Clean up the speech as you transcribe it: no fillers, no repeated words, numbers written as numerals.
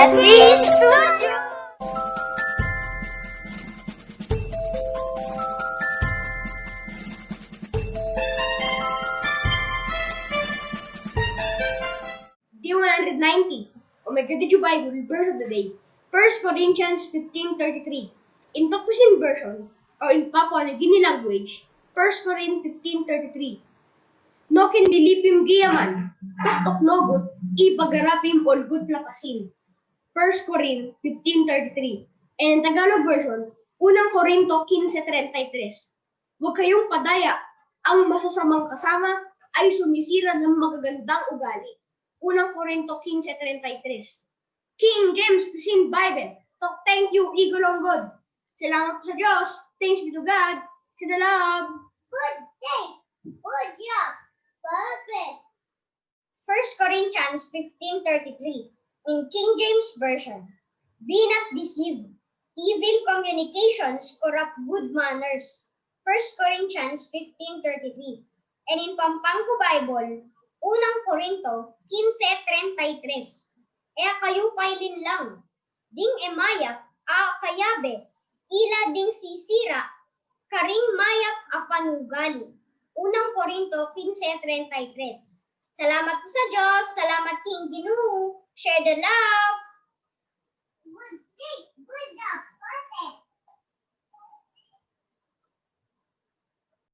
Studio! D190, Omega Did Bible, verse of the day. 1 Corinthians 15:33. In Tocqueville version, or in Papua New Guinea language, 1 Corinthians 15:33. Nokin bilipim giyaman, tuktok nogut, ibagarapim olgut lapasin. 1 Corinthians 15:33. And in Tagalog version, unang Korinto 15:33. Huwag kayong padaya, ang masasamang kasama ay sumisira ng magagandang ugali. Unang Korinto 15:33. King James Prison Bible. Thank you, Eagle on God. Salamat sa Diyos. Thanks be to God. Kadalab. Good day! Good job! Perfect! 1 Corinthians 15:33. In King James Version. Be not deceived. Evil communications corrupt good manners. 1 Corinthians 15:33. And in Pampangko Bible, unang Korinto 15:33. Kaya kayo pailin lang. Ding emayak a kayabe, ila ding sisira, karing mayak a panugali. Unang Korinto 15:33. Salamat po sa Diyos, salamat King Ginoo, share the love.